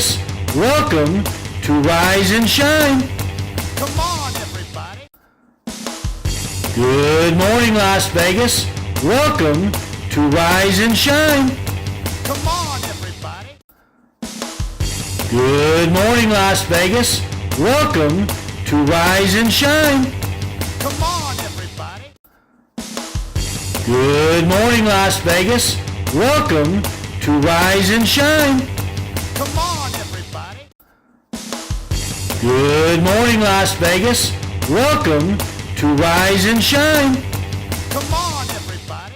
Vegas. Welcome to Rise and Shine. Come on, everybody. Good morning, Las Vegas. Welcome to Rise and Shine. Come on, everybody. Good morning, Las Vegas. Welcome to Rise and Shine. Come on, everybody. Good morning, Las Vegas. Welcome to Rise and Shine. Come on, everybody. Good morning, Las Vegas. Welcome to Rise and Shine. Come on, everybody.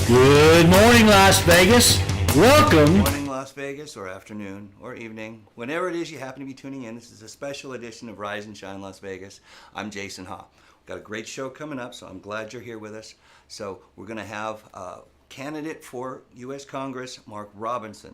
Good morning, Las Vegas. Welcome. Morning, Las Vegas, or afternoon, or evening. Whenever it is you happen to be tuning in, this is a special edition of Rise and Shine Las Vegas. I'm Jason Ha. We've got a great show coming up, so I'm glad you're here with us. So we're going to have candidate for U.S. Congress, Mark Robertson,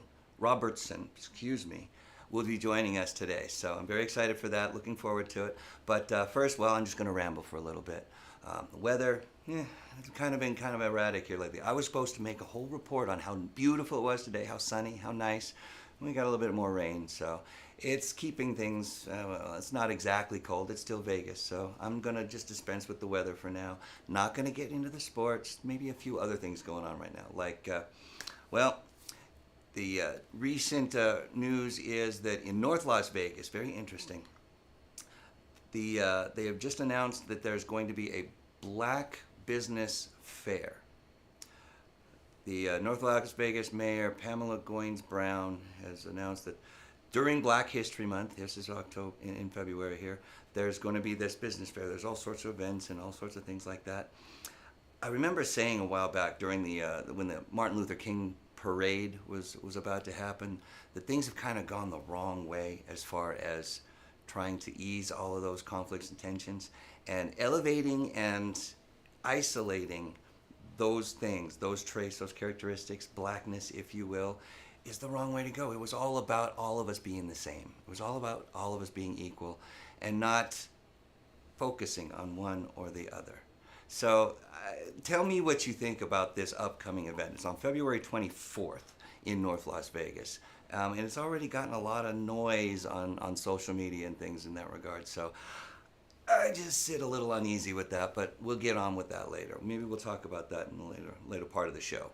will be joining us today. So I'm very excited for that, looking forward to it. But first, well, I'm just going to ramble for a little bit. The weather, it's kind of been erratic here lately. I was supposed to make a whole report on how beautiful it was today, how sunny, how nice. We got a little bit more rain, so it's keeping things, well, it's not exactly cold, it's still Vegas, so I'm going to just dispense with the weather for now. Not going to get into the sports, maybe a few other things going on right now, like, the recent news is that in North Las Vegas, very interesting, they have just announced that there's going to be a Black Business Fair. The North Las Vegas Mayor Pamela Goins Brown has announced that during Black History Month, this is October, in February here, there's going to be this business fair. There's all sorts of events and all sorts of things like that. I remember saying a while back during when the Martin Luther King parade was about to happen that things have kind of gone the wrong way as far as trying to ease all of those conflicts and tensions, and elevating and isolating those things, those traits, those characteristics, blackness, if you will, is the wrong way to go. It was all about all of us being the same. It was all about all of us being equal and not focusing on one or the other. So tell me what you think about this upcoming event. It's on February 24th in North Las Vegas. And it's already gotten a lot of noise on social media and things in that regard. So I just sit a little uneasy with that, but we'll get on with that later. Maybe we'll talk about that in the later part of the show.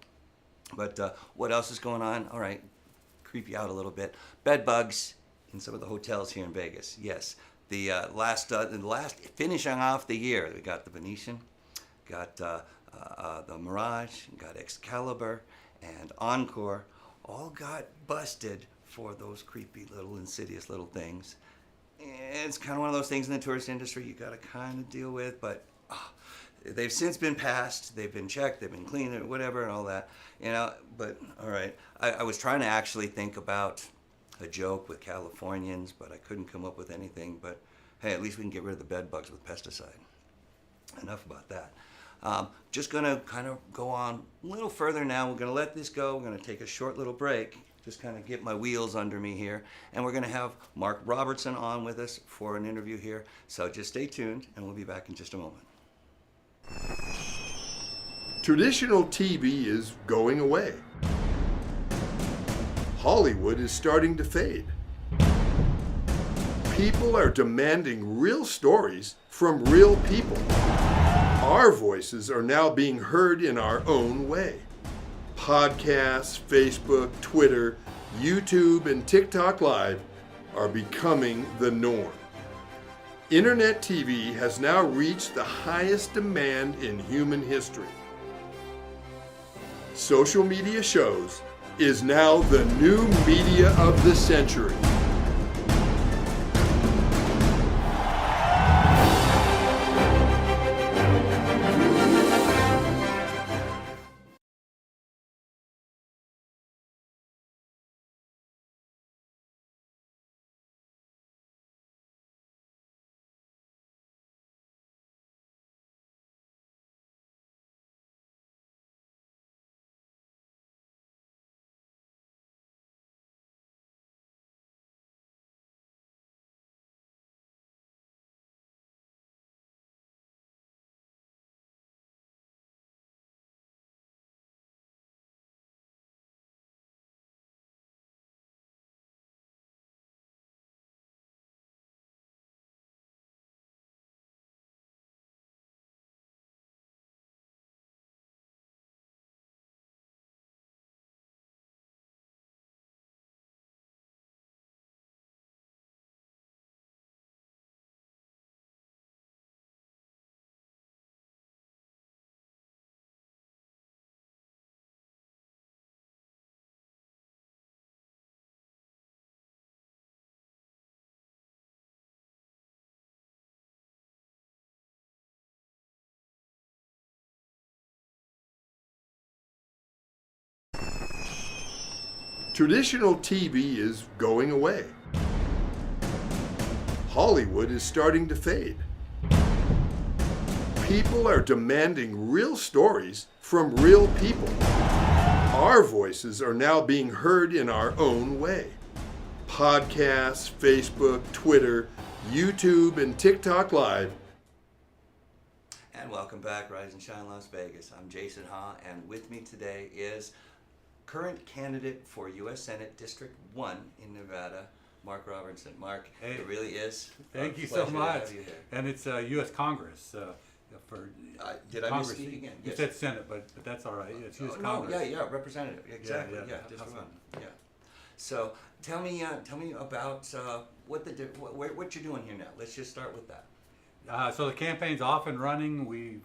But what else is going on? All right, creep you out a little bit. Bed bugs in some of the hotels here in Vegas. Yes, the last finishing off the year, we got the Venetian, got the Mirage, got Excalibur, and Encore. All got busted for those creepy little insidious little things. It's kind of one of those things in the tourist industry you got to kind of deal with, but they've since been passed, they've been checked, they've been cleaned, whatever, and all that, but all right. I was trying to actually think about a joke with Californians, but I couldn't come up with anything, but hey, at least we can get rid of the bed bugs with pesticide. Enough about that. Just going to kind of go on a little further now. We're going to let this go. We're going to take a short little break, just kind of get my wheels under me here. And we're going to have Mark Robertson on with us for an interview here. So just stay tuned, and we'll be back in just a moment. Traditional TV is going away. Hollywood is starting to fade. People are demanding real stories from real people. Our voices are now being heard in our own way. Podcasts, Facebook, Twitter, YouTube, and TikTok Live are becoming the norm. Internet TV has now reached the highest demand in human history. Social media shows is now the new media of the century. Traditional TV is going away. Hollywood is starting to fade. People are demanding real stories from real people. Our voices are now being heard in our own way. Podcasts, Facebook, Twitter, YouTube, and TikTok Live. And welcome back, Rise and Shine Las Vegas. I'm Jason Ha, and with me today is current candidate for U.S. Senate District 1 in Nevada, Mark Robertson. Mark, Hey. it really is Thank a you so pleasure to much. have you here. And it's U.S. Congress for Did I Congress. misspeak again? You Yes. said Senate, but that's all right. It's U.S. Oh, Congress. No, yeah, representative, exactly, yeah, yeah, that's District 1, fine. yeah. So tell me about what you're doing here now. Let's just start with that. So the campaign's off and running.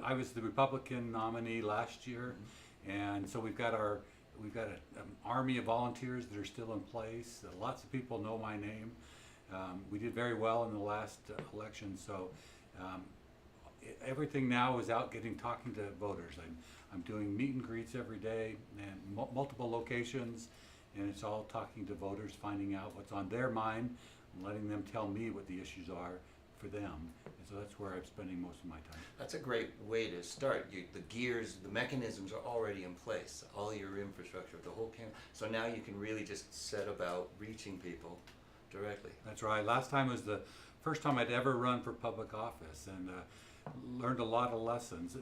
I was the Republican nominee last year, and so we've got an army of volunteers that are still in place. Lots of people know my name. We did very well in the last election, so everything now is out talking to voters. I'm doing meet and greets every day and multiple locations, and it's all talking to voters, finding out what's on their mind, and letting them tell me what the issues are for them. And so that's where I'm spending most of my time. That's a great way to start. The gears, the mechanisms are already in place. All your infrastructure, the whole camp. So now you can really just set about reaching people directly. That's right. Last time was the first time I'd ever run for public office, and learned a lot of lessons.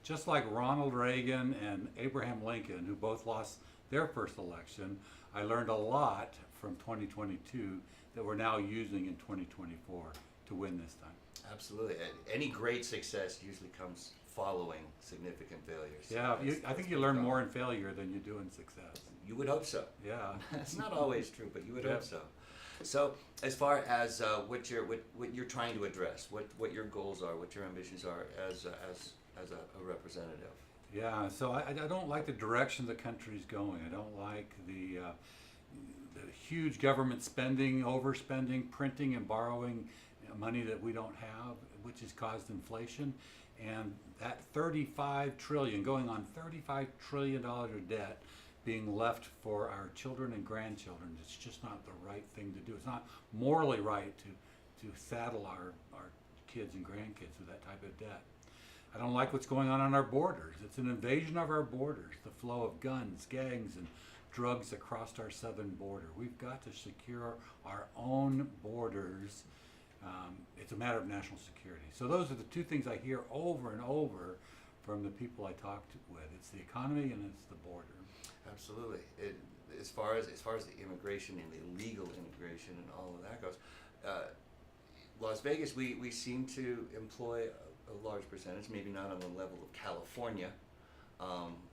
Just like Ronald Reagan and Abraham Lincoln, who both lost their first election, I learned a lot from 2022 that we're now using in 2024 to win this time. Absolutely. Any great success usually comes following significant failures. Yeah, I That's think you learn more in failure than you do in success. You would hope so. Yeah. It's not always true, but you would Yeah. hope so. So, as far as what you're trying to address, what your goals are, what your ambitions are as a representative. Yeah, so I don't like the direction the country's going. I don't like the huge government spending, overspending, printing and borrowing money that we don't have, which has caused inflation. And that $35 trillion, going on $35 trillion of debt being left for our children and grandchildren, it's just not the right thing to do. It's not morally right to saddle our kids and grandkids with that type of debt. I don't like what's going on our borders. It's an invasion of our borders, the flow of guns, gangs, and drugs across our southern border. We've got to secure our own borders. It's a matter of national security. So those are the two things I hear over and over from the people I talk with. It's the economy and it's the border. Absolutely. As far as the immigration and the illegal immigration and all of that goes, Las Vegas, we seem to employ a large percentage, maybe not on the level of California,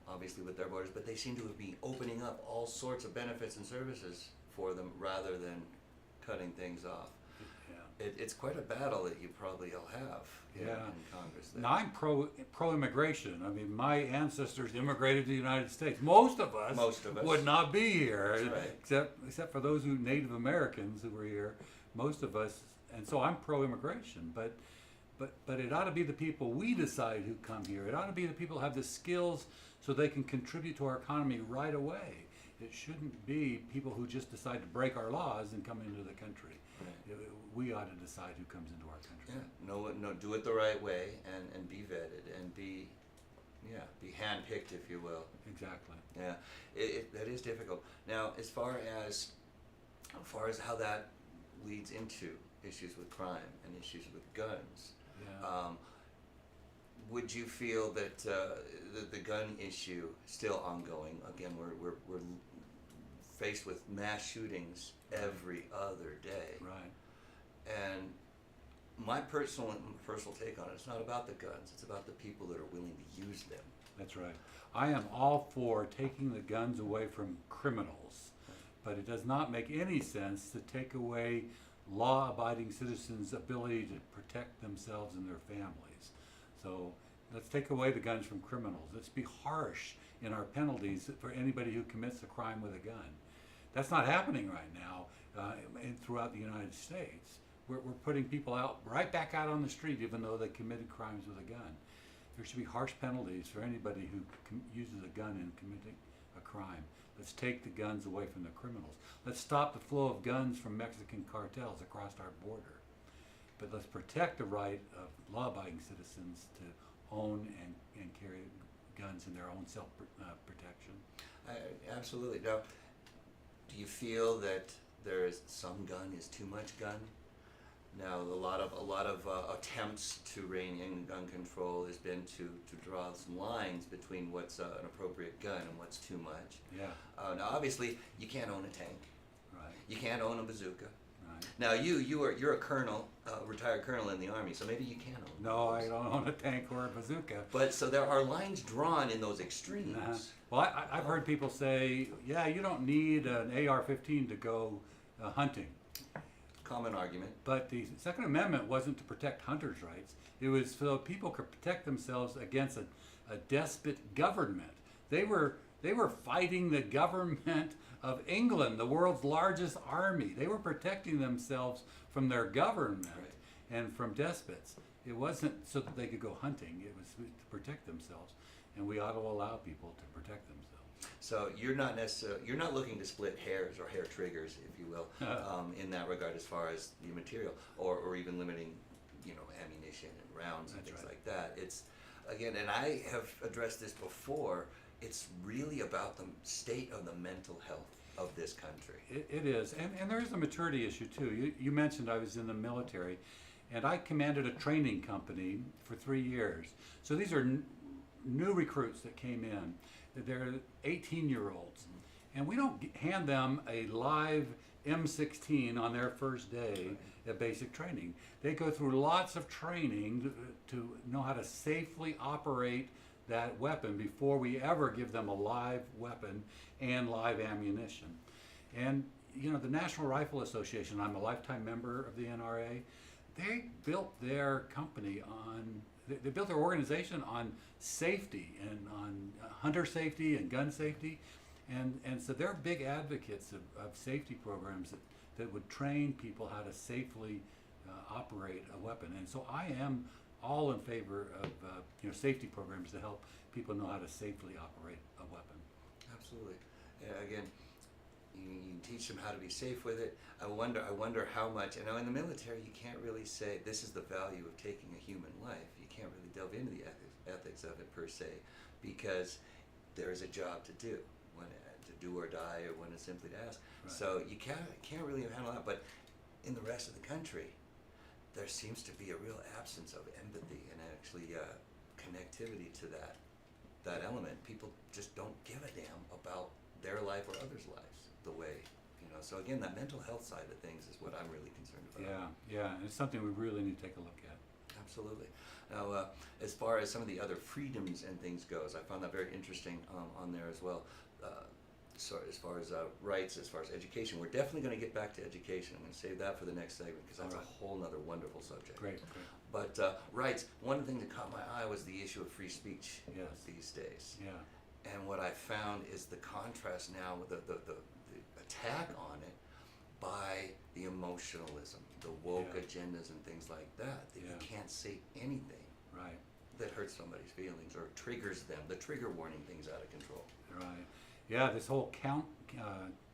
obviously with their borders, but they seem to be opening up all sorts of benefits and services for them rather than cutting things off. Yeah. It's quite a battle that you probably all have in Congress. There. Now I'm pro immigration. I mean, my ancestors immigrated to the United States. Most of us would not be here, That's right. except for those Native Americans who were here. Most of us, and so I'm pro immigration. But it ought to be the people we decide who come here. It ought to be the people who have the skills so they can contribute to our economy right away. It shouldn't be people who just decide to break our laws and come into the country. Right. We ought to decide who comes into our country. Yeah, do it the right way and be vetted and be handpicked, if you will. Exactly. Yeah, that is difficult. Now, as far as how that leads into issues with crime and issues with guns, Yeah. would you feel that the gun issue still ongoing? Again, we're faced with mass shootings every other day. Right. And my personal take on it, it's not about the guns, it's about the people that are willing to use them. That's right. I am all for taking the guns away from criminals, but it does not make any sense to take away law-abiding citizens' ability to protect themselves and their families. So let's take away the guns from criminals. Let's be harsh in our penalties for anybody who commits a crime with a gun. That's not happening right now throughout the United States. We're putting people right back out on the street even though they committed crimes with a gun. There should be harsh penalties for anybody who uses a gun in committing a crime. Let's take the guns away from the criminals. Let's stop the flow of guns from Mexican cartels across our border. But let's protect the right of law-abiding citizens to own and carry guns in their own self-protection. Absolutely. Now, do you feel that there is some gun is too much gun? Now, a lot of attempts to rein in gun control has been to draw some lines between what's an appropriate gun and what's too much. Yeah, Now, obviously, you can't own a tank. right, You can't own a bazooka. right. Now, you're a colonel, retired colonel in the army, so maybe you can own. No, one of I those. don't own a tank or a bazooka. But so there are lines drawn in those extremes. Uh-huh. Well, I've heard people say, yeah, you don't need an AR-15 to go hunting. Common argument. But the Second Amendment wasn't to protect hunters' rights. It was so people could protect themselves against a despot government. They were fighting the government of England, the world's largest army. They were protecting themselves from their government and from despots. It wasn't so that they could go hunting. It was to protect themselves. And we ought to allow people to protect themselves. So you're not looking to split hairs or hair triggers, if you will, in that regard, as far as the material, or even limiting, ammunition and rounds and That's things right. like that. It's again, and I have addressed this before. It's really about the state of the mental health of this country. It is, and there is a maturity issue too. You mentioned I was in the military, and I commanded a training company for 3 years. So these are new recruits that came in. They're 18-year-olds, and we don't hand them a live M16 on their first day of basic training. They go through lots of training to know how to safely operate that weapon before we ever give them a live weapon and live ammunition. And the National Rifle Association, I'm a lifetime member of the NRA, they built their company on, they built their organization on safety and on hunter safety and gun safety. And so they're big advocates of safety programs that would train people how to safely operate a weapon. And so I am all in favor of safety programs to help people know how to safely operate a weapon. Absolutely. Again, you teach them how to be safe with it. I wonder how much. In the military, you can't really say this is the value of taking a human life. You can't really delve into the ethics of it per se, because there is a job to do, to do or die, or when it's simply to ask. Right. So you can't really handle that. But in the rest of the country, there seems to be a real absence of empathy and actually connectivity to that element. People just don't give a damn about their life or others' lives the way, So again, that mental health side of things is what I'm really concerned about. Yeah, and it's something we really need to take a look at. Absolutely. Now, as far as some of the other freedoms and things goes, I found that very interesting on there as well. So as far as rights, as far as education, we're definitely going to get back to education. I'm going to save that for the next segment because that's All right. a whole nother wonderful subject. Great. But rights, one thing that caught my eye was the issue of free speech Yes. these days. Yeah. And what I found is the contrast now with the attack on it by the emotionalism, the woke Yeah. agendas and things like that you Yeah. can't say anything Right. that hurts somebody's feelings or triggers them, the trigger warning things out of control. Right. Yeah, this whole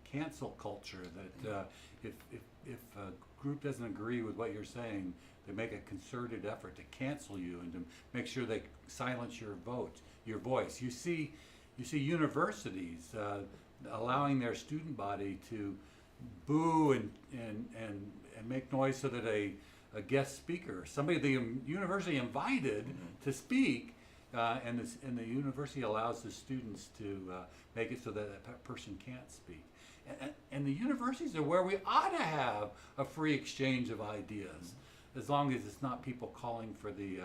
cancel culture that if a group doesn't agree with what you're saying, they make a concerted effort to cancel you and to make sure they silence your voice. You see universities allowing their student body to boo and make noise so that a guest speaker, somebody the university invited to speak, and the university allows the students to make it so that that person can't speak. And the universities are where we ought to have a free exchange of ideas, as long as it's not people calling for the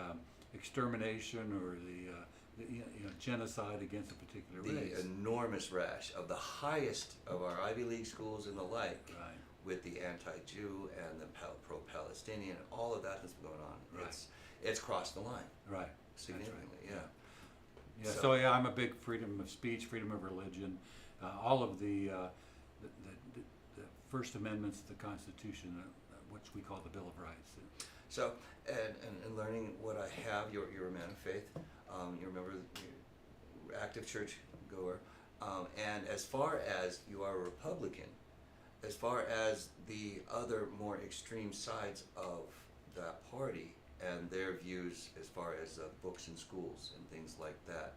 extermination or the genocide against a particular The race. enormous rash of the highest of our Ivy League schools and the like, Right. with the anti-Jew and the pro-Palestinian, all of that that's going on. Right. It's crossed the line Right. significantly. That's right. Yeah. Yeah, so yeah, I'm a big freedom of speech, freedom of religion, all of the First Amendments to the Constitution, which we call the Bill of Rights. So, and learning what I have, you're a man of faith. You remember, you're active church goer. And as far as you are a Republican, as far as the other more extreme sides of that party and their views as far as books in schools and things like that,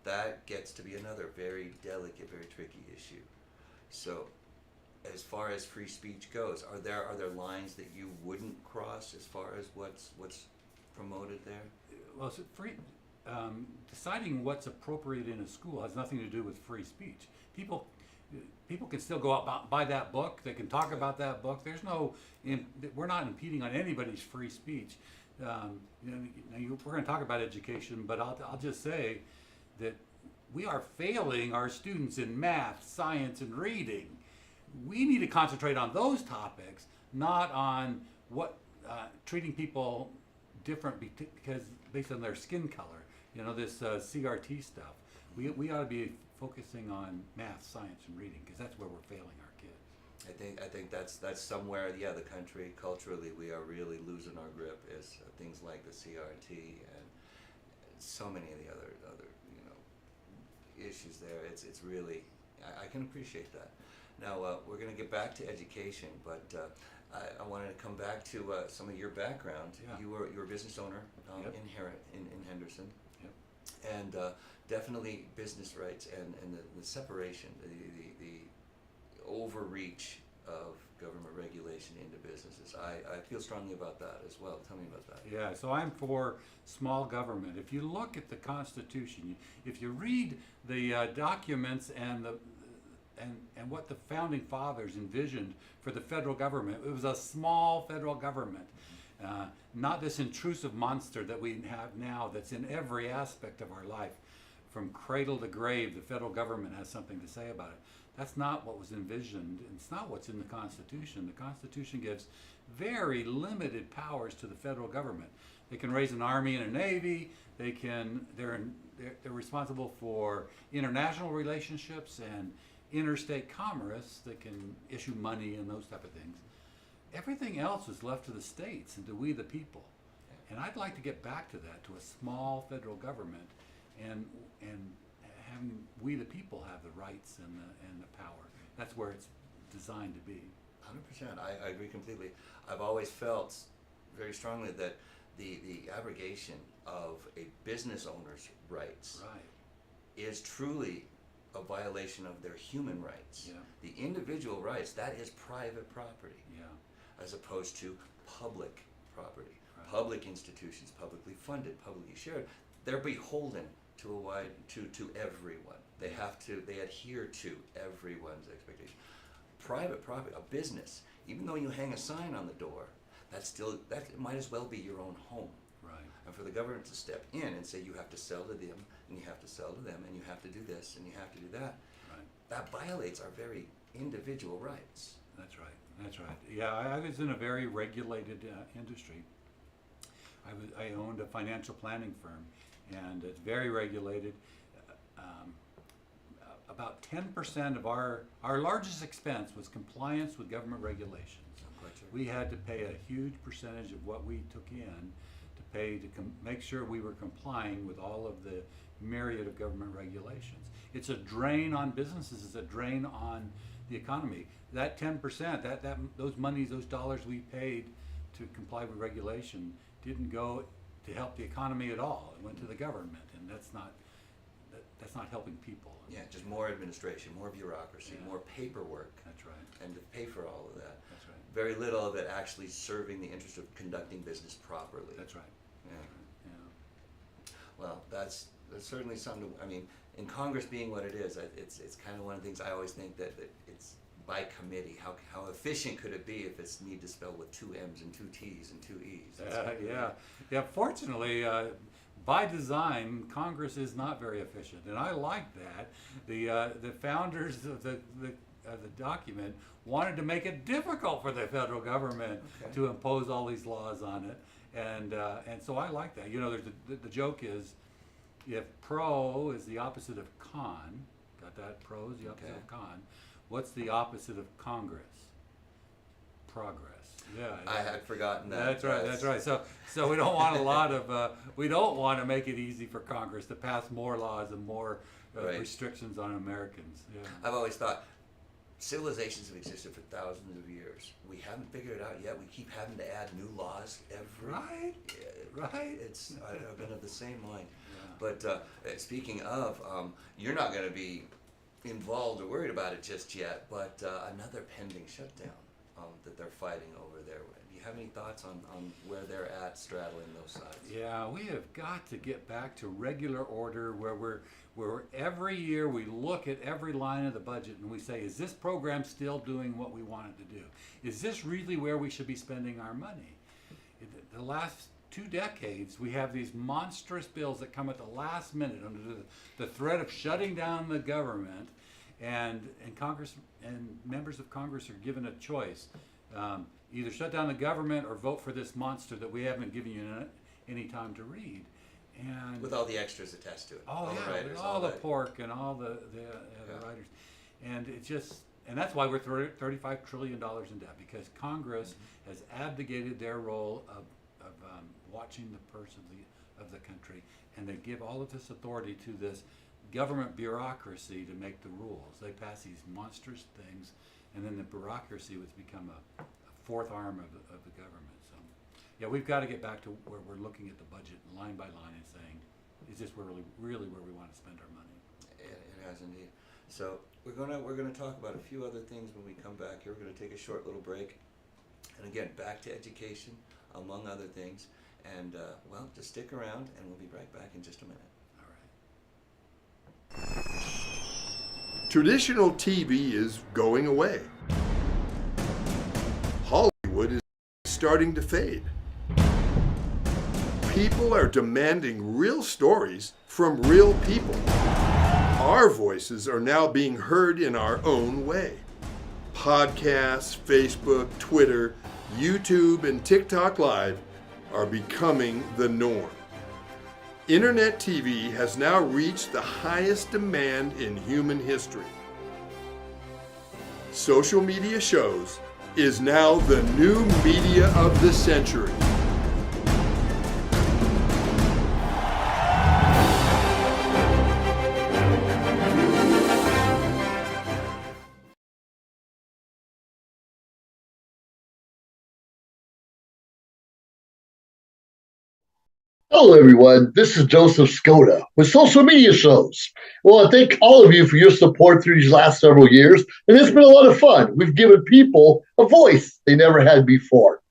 that gets to be another very delicate, very tricky issue. So, as far as free speech goes, are there lines that you wouldn't cross as far as what's promoted there? Well, so deciding what's appropriate in a school has nothing to do with free speech. People can still go out buy that book. They can talk about that book. We're not impeding on anybody's free speech. We're going to talk about education, but I'll just say that we are failing our students in math, science, and reading. We need to concentrate on those topics, not on treating people different because based on their skin color. This CRT stuff. We ought to be focusing on math, science, and reading because that's where we're failing our kids. I think that's somewhere, the country culturally we are really losing our grip is things like the CRT and so many of the other issues there. It's really I can appreciate that. Now we're going to get back to education, but I wanted to come back to some of your background. Yeah. You were a business owner Yep. in Henderson. Yep. And definitely business rights and the separation, the overreach of government regulation into businesses. I feel strongly about that as well. Tell me about that. Yeah, so I'm for small government. If you look at the Constitution, if you read the documents and what the founding fathers envisioned for the federal government, it was a small federal government. Not this intrusive monster that we have now that's in every aspect of our life. From cradle to grave, the federal government has something to say about it. That's not what was envisioned. It's not what's in the Constitution. The Constitution gives very limited powers to the federal government. They can raise an army and a navy. They're responsible for international relationships and interstate commerce. They can issue money and those type of things. Everything else is left to the states and to we the people. And I'd like to get back to that, to a small federal government and having we the people have the rights and the power. That's where it's designed to be. 100%. I agree completely. I've always felt very strongly that the abrogation of a business owner's rights Right. is truly a violation of their human rights. Yeah. The individual rights, that is private property, Yeah. as opposed to public property. Right. Public institutions, publicly funded, publicly shared, they're beholden to everyone. They adhere to everyone's expectation. Private property, a business, even though you hang a sign on the door, that might as well be your own home. Right. And for the government to step in and say you have to sell to them, and you have to sell to them, and you have to do this, and you have to do that, Right. that violates our very individual rights. That's right. That's right. Yeah, I was in a very regulated industry. I owned a financial planning firm, and it's very regulated. About 10% of our largest expense was compliance with government regulations. I'm quite sure. We had to pay a huge percentage of what we took in to pay to make sure we were complying with all of the myriad of government regulations. It's a drain on businesses. It's a drain on the economy. That 10%, those dollars we paid to comply with regulation didn't go to help the economy at all. It went to the government, and that's not helping people. Yeah, just more administration, more bureaucracy, Yeah. more paperwork, That's right. and to pay for all of that. That's right. Very little of it actually serving the interest of conducting business properly. That's right. Yeah. Yeah. Well, that's certainly something. In Congress being what it is, it's kind of one of the things I always think that it's by committee. How efficient could it be if it's need to spell with 2 M's and 2 T's and 2 E's? Yeah. Fortunately, by design, Congress is not very efficient, and I like that. The founders of the document wanted to make it difficult for the federal government Okay. to impose all these laws on it, and so I like that. There's the joke is, if pro is the opposite of con, got that? Pro is the opposite Okay. of con. What's the opposite of Congress? Progress. Yeah. I had forgotten that. That's right. So we don't want a lot of we don't want to make it easy for Congress to pass more laws and more Right. restrictions on Americans. Yeah. I've always thought civilizations have existed for thousands of years. We haven't figured it out yet. We keep having to add new laws every. Right. Right. It's I've been of the same mind. Yeah. But speaking of, you're not going to be involved or worried about it just yet. But another pending shutdown that they're fighting over there. Do you have any thoughts on where they're at straddling those sides? Yeah, we have got to get back to regular order where every year we look at every line of the budget and we say, is this program still doing what we want it to do? Is this really where we should be spending our money? The last 2 decades, we have these monstrous bills that come at the last minute under the threat of shutting down the government, and Congress and members of Congress are given a choice. Either shut down the government or vote for this monster that we haven't given you any time to read. And With all the extras attached to it. oh all the yeah, writers, with all the that. pork and all the writers, and it just, and that's why we're $35 trillion in debt, because Congress has abdicated their role of watching the purse of the country, and they give all of this authority to this government bureaucracy to make the rules. They pass these monstrous things, and then the bureaucracy has become a fourth arm of the government. So, yeah, we've got to get back to where we're looking at the budget line by line and saying, is this really where we want to spend our money? It has indeed. So we're gonna talk about a few other things when we come back here. We're gonna take a short little break, and again, back to education, among other things. And well, just stick around, and we'll be right back in just a minute. All right. Traditional TV is going away. Hollywood is starting to fade. People are demanding real stories from real people. Our voices are now being heard in our own way. Podcasts, Facebook, Twitter, YouTube, and TikTok Live are becoming the norm. Internet TV has now reached the highest demand in human history. Social media shows is now the new media of the century. Hello, everyone. This is Joseph Skoda with Social Media Shows. Well, I thank all of you for your support through these last several years, and it's been a lot of fun. We've given people a voice they never had before.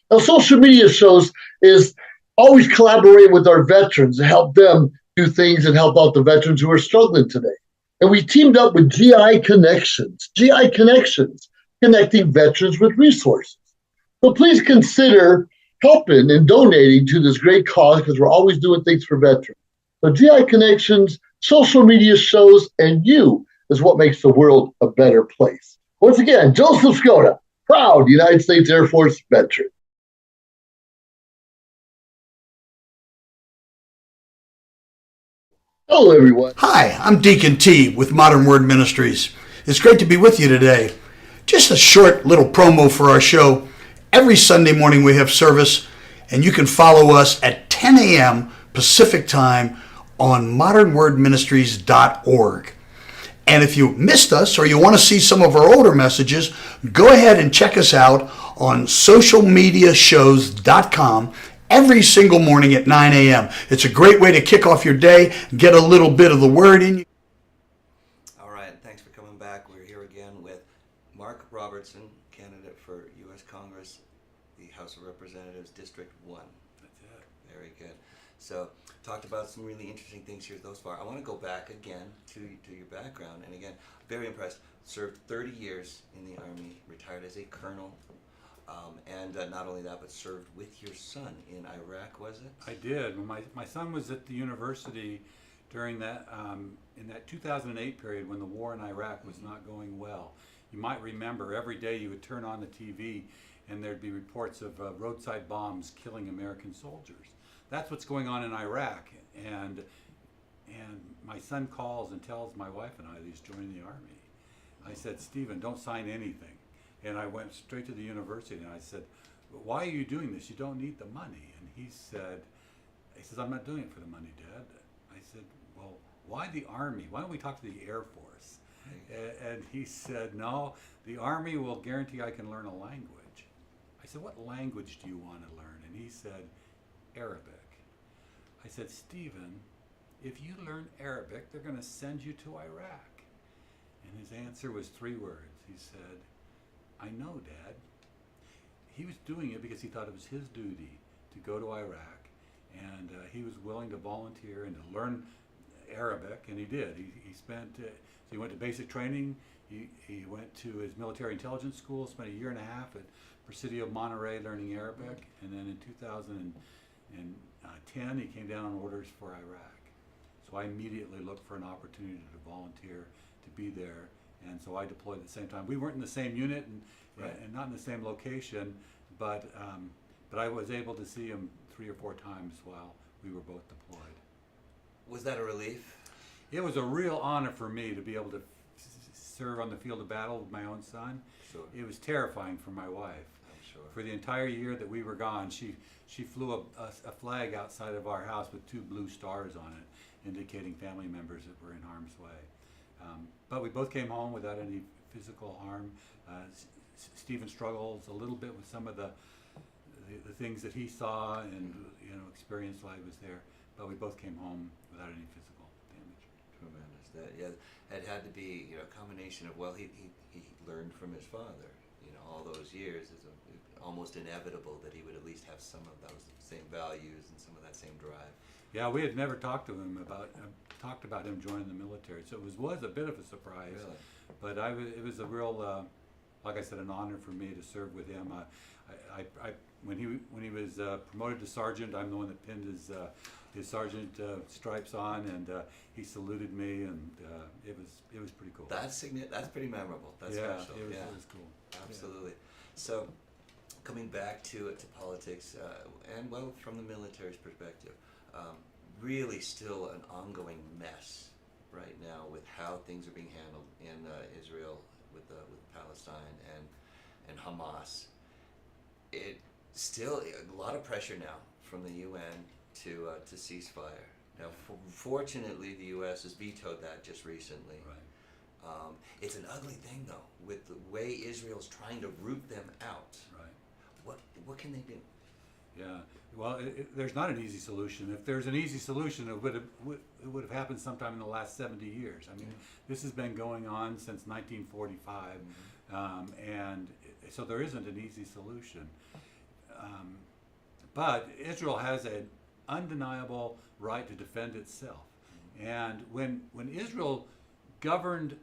Now, Social Media Shows is always collaborating with our veterans to help them do things and help out the veterans who are struggling today. And we teamed up with GI Connections, connecting veterans with resources. So please consider helping and donating to this great cause, because we're always doing things for veterans. So GI Connections, Social Media Shows, and you is what makes the world a better place. Once again, Joseph Skoda, proud United States Air Force veteran. Hello, everyone. Hi, I'm Deacon T with Modern Word Ministries. It's great to be with you today. Just a short little promo for our show. Every Sunday morning we have service, and you can follow us at 10 a.m. Pacific time on modernwordministries.org. And if you missed us or you want to see some of our older messages, go ahead and check us out on socialmediashows.com every single morning at 9 a.m. It's a great way to kick off your day, get a little bit of the word in you. All right, thanks for coming back. We're here again with Mark Robertson, candidate for U.S. Congress, the House of Representatives, District 1. That's it. Very good. So, talked about some really interesting things here thus far. I want to go back again to your background. And again, very impressed. Served 30 years in the Army, retired as a colonel. And not only that, but served with your son in Iraq, was it? I did. My son was at the university during that in that 2008 period when the war in Iraq was not going well. You might remember every day you would turn on the TV and there'd be reports of roadside bombs killing American soldiers. That's what's going on in Iraq. And my son calls and tells my wife and I that he's joining the Army. I said, Stephen, don't sign anything. And I went straight to the university and I said, why are you doing this? You don't need the money. And he says, I'm not doing it for the money, Dad. I said, well, why the Army? Why don't we talk to the Air Force? And he said, no, the Army will guarantee I can learn a language. I said, what language do you want to learn? And he said, Arabic. I said, Stephen, if you learn Arabic, they're going to send you to Iraq. And his answer was 3 words. He said, I know, Dad. He was doing it because he thought it was his duty to go to Iraq, and he was willing to volunteer and to learn Arabic, and he did. He spent, so he went to basic training, he went to his military intelligence school, spent 1.5 years at Presidio Monterrey learning Arabic, and then in 2010 he came down on orders for Iraq. So I immediately looked for an opportunity to volunteer to be there, and so I deployed at the same time. We weren't in the same unit and not in the same location, but I was able to see him 3 or 4 times while we were both deployed. Was that a relief? It was a real honor for me to be able to serve on the field of battle with my own son. Sure. It was terrifying for my wife. I'm sure. For the entire year that we were gone, she flew a flag outside of our house with 2 blue stars on it, indicating family members that were in harm's way. But we both came home without any physical harm. Stephen struggles a little bit with some of the things that he saw and experienced while he was there, but we both came home without any physical damage. Tremendous. It had to be a combination of, well, he learned from his father. All those years, it's almost inevitable that he would at least have some of those same values and some of that same drive. Yeah, we had never talked to him about him joining the military, so it was a bit of a surprise. Really? But it was a real, like I said, an honor for me to serve with him. When he was promoted to sergeant, I'm the one that pinned his sergeant stripes on, and he saluted me, and it was pretty cool. That's pretty memorable. That's yeah, special. it was cool. Absolutely. So, coming back to politics, and from the military's perspective, really still an ongoing mess right now with how things are being handled in Israel with Palestine and Hamas. It still a lot of pressure now from the UN to ceasefire. Now, fortunately, the U.S. has vetoed that just recently. Right. It's an ugly thing, though, with the way Israel's trying to root them out. Right. What can they do? Yeah. Well, there's not an easy solution. If there's an easy solution, it would have happened sometime in the last 70 years. I mean, this has been going on since 1945, and so there isn't an easy solution. But Israel has an undeniable right to defend itself. And when Israel governed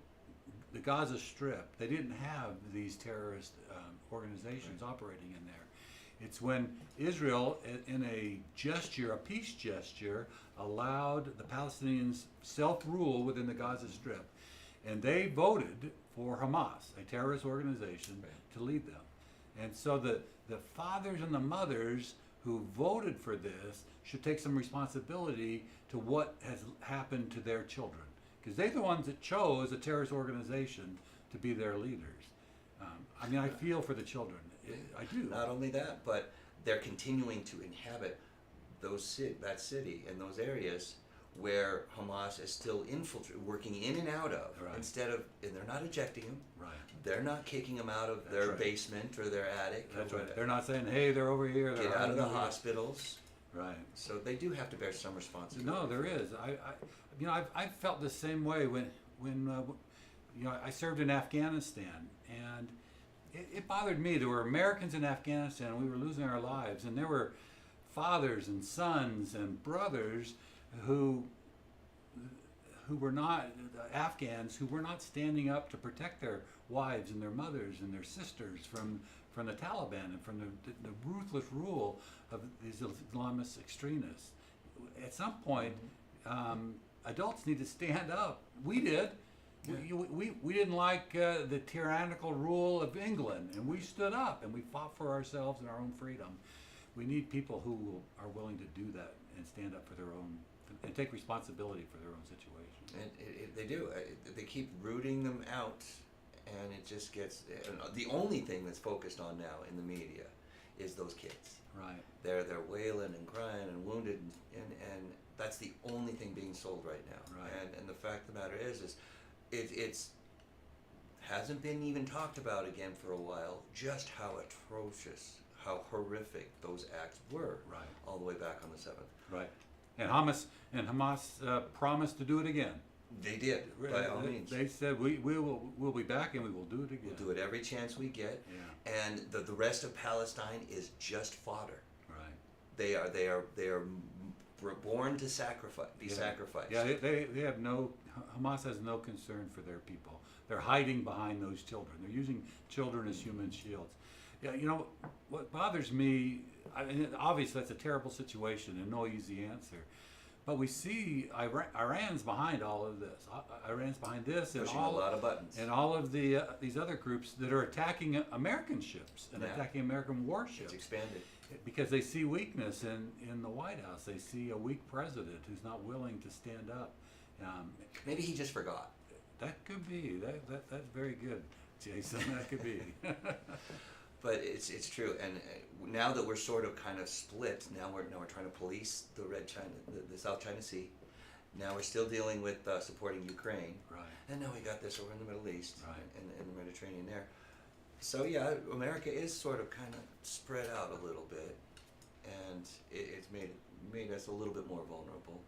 the Gaza Strip, they didn't have these terrorist organizations operating in there. It's when Israel, in a peace gesture, allowed the Palestinians self-rule within the Gaza Strip. And they voted for Hamas, a terrorist organization, to lead them. And so the fathers and the mothers who voted for this should take some responsibility to what has happened to their children. Because they're the ones that chose a terrorist organization to be their leaders. I mean, I feel for the children. I do. Not only that, but they're continuing to inhabit that city and those areas where Hamas is still working in and out of. Right. And they're not ejecting them. Right. They're not kicking them out of their basement or their attic. That's right. They're not saying, hey, they're over here. Get out of the hospitals. Right. So they do have to bear some responsibility. No, there is. I felt the same way when I served in Afghanistan, and it bothered me. There were Americans in Afghanistan, and we were losing our lives, and there were fathers and sons and brothers who were not Afghans, who were not standing up to protect their wives and their mothers and their sisters from the Taliban and from the ruthless rule of these Islamist extremists. At some point, adults need to stand up. We did. We didn't like the tyrannical rule of England, and we stood up and we fought for ourselves and our own freedom. We need people who are willing to do that and stand up for their own and take responsibility for their own situation. And they do. They keep rooting them out, and it just gets. The only thing that's focused on now in the media is those kids. Right. They're wailing and crying and wounded, and that's the only thing being sold right now. Right. And the fact of the matter is it's hasn't been even talked about again for a while. Just how atrocious, how horrific those acts were. Right. All the way back on the 7th. Right. And Hamas promised to do it again. They did, by all means. They said we'll be back and we will do it again. We'll do it every chance we get. Yeah. And the rest of Palestine is just fodder. Right. They are born to be sacrificed. Yeah, they have Hamas has no concern for their people. They're hiding behind those children. They're using children as human shields. Yeah, you know, what bothers me, I mean, obviously that's a terrible situation and no easy answer. But we see Iran's behind all of this. Iran's behind this and Pushing a lot of buttons. and all of the these other groups that are attacking American ships and attacking American warships. It's expanded. Because they see weakness in the White House. They see a weak president who's not willing to stand up. Maybe he just forgot. That could be. That's very good, Jason. That could be. But it's true, and now that we're sort of kind of split, now we're trying to police the the South China Sea. Now we're still dealing with supporting Ukraine, Right. and now we got this over in the Middle East, Right. and the Mediterranean there. So yeah, America is sort of kind of spread out a little bit, and it's made us a little bit more vulnerable.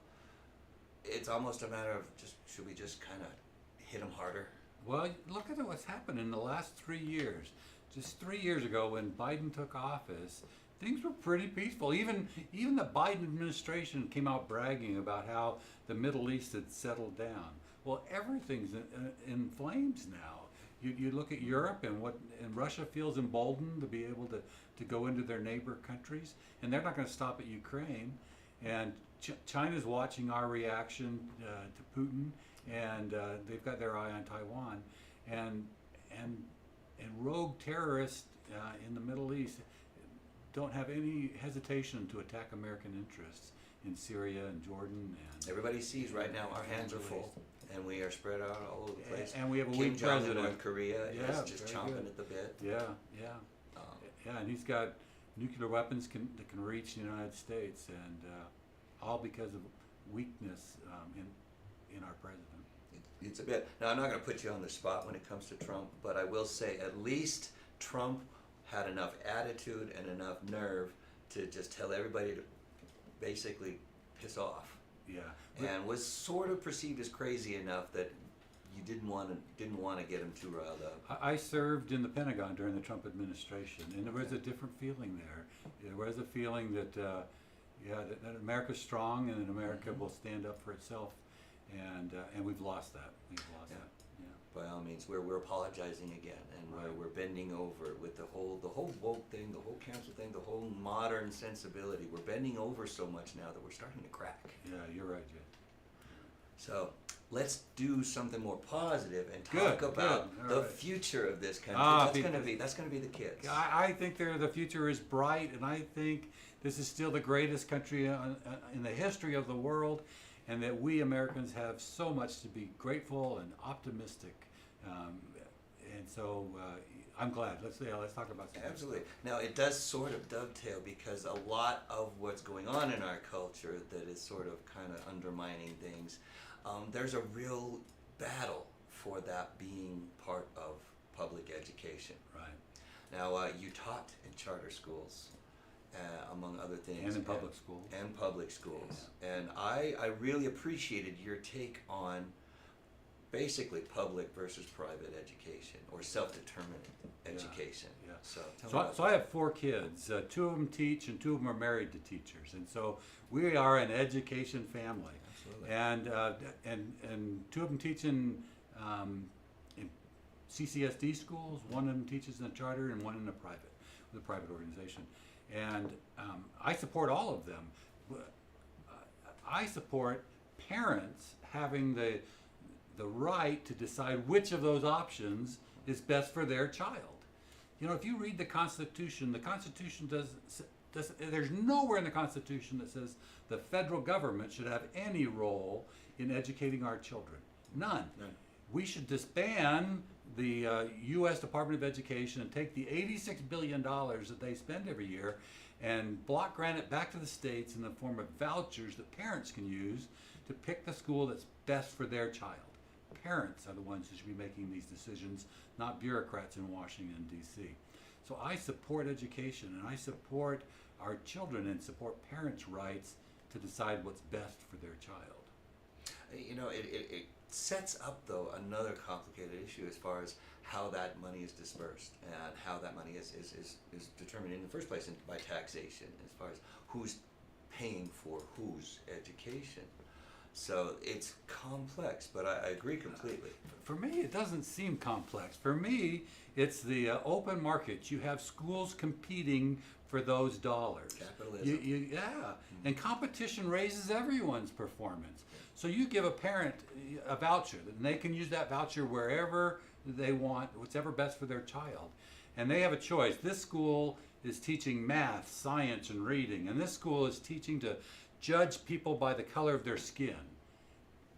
It's almost a matter of should we just kind of hit them harder? Well, look at what's happened in the last 3 years. Just 3 years ago, when Biden took office, things were pretty peaceful. Even the Biden administration came out bragging about how the Middle East had settled down. Well, everything's in flames now. You look at Europe and Russia feels emboldened to be able to go into their neighbor countries, and they're not going to stop at Ukraine. And China's watching our reaction to Putin, and they've got their eye on Taiwan, and rogue terrorists in the Middle East don't have any hesitation to attack American interests in Syria and Jordan. And Everybody sees right now our hands are full, and we are spread out all over the place. And we have a Kim weak Jong in president. North Korea Yeah, is just very chomping good. at the bit. Yeah. Um, Yeah, and he's got nuclear weapons that can reach the United States, and all because of weakness in our president. It's a bit. Now, I'm not going to put you on the spot when it comes to Trump, but I will say at least Trump had enough attitude and enough nerve to just tell everybody to basically piss off, Yeah. and was sort of perceived as crazy enough that you didn't want to get him too riled up. I served in the Pentagon during the Trump administration, and there was a different feeling there. There was a feeling that, that America's strong and that America will stand up for itself, and we've lost that. We've lost Yeah. that. Yeah. By all means, we're apologizing again, and we're bending over with the whole woke thing, the whole cancel thing, the whole modern sensibility. We're bending over so much now that we're starting to crack. Yeah, you're right, Jay. So let's do something more positive and Good, talk about good. All the right. future of this country. Ah, That's gonna be the kids. I think the future is bright, and I think this is still the greatest country in the history of the world, and that we Americans have so much to be grateful and optimistic. And so I'm glad. Let's talk about some Absolutely. Now it does sort of dovetail because a lot of what's going on in our culture that is sort of kind of undermining things. There's a real battle for that being part of public education. Right. Now you taught in charter schools, among other things, And in public schools. and public schools, and I really appreciated your take on basically public versus private education or self-determined education. yeah. So tell me about So I have 4 kids. 2 of them teach, and 2 of them are married to teachers. And so we are an education family. Absolutely. And 2 of them teach in CCSD schools. 1 of them teaches in a charter, and 1 in a private organization. And I support all of them. I support parents having the right to decide which of those options is best for their child. You know, if you read the Constitution does there's nowhere in the Constitution that says the federal government should have any role in educating our children. None. None. We should disband the U.S. Department of Education and take the $86 billion that they spend every year and block grant it back to the states in the form of vouchers that parents can use to pick the school that's best for their child. Parents are the ones who should be making these decisions, not bureaucrats in Washington, D.C. So I support education, and I support our children and support parents' rights to decide what's best for their child. You know, it sets up, though, another complicated issue as far as how that money is dispersed and how that money is determined in the first place by taxation, as far as who's paying for whose education. So it's complex, but I agree completely. For me, it doesn't seem complex. For me, it's the open market. You have schools competing for those dollars. Capitalism. Yeah, and competition raises everyone's performance. So you give a parent a voucher, and they can use that voucher wherever they want, whatever best for their child. And they have a choice. This school is teaching math, science, and reading, and this school is teaching to judge people by the color of their skin.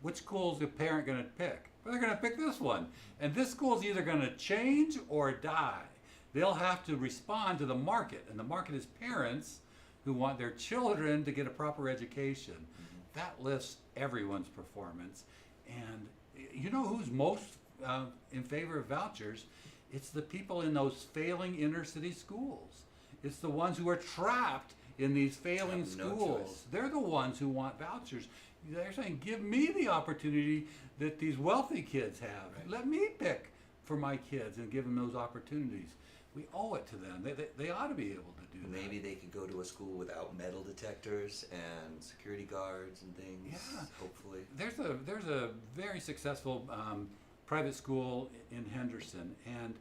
Which school is the parent going to pick? Well, they're going to pick this one. And this school is either going to change or die. They'll have to respond to the market, and the market is parents who want their children to get a proper education. That lifts everyone's performance. And you know who's most in favor of vouchers? It's the people in those failing inner city schools. It's the ones who are trapped in these failing Have no schools. choice. They're the ones who want vouchers. They're saying, give me the opportunity that these wealthy kids have. Right. Let me pick for my kids and give them those opportunities. We owe it to them. They ought to be able to do that. Maybe they could go to a school without metal detectors and security guards and things. Yeah. Hopefully. There's a very successful private school in Henderson, and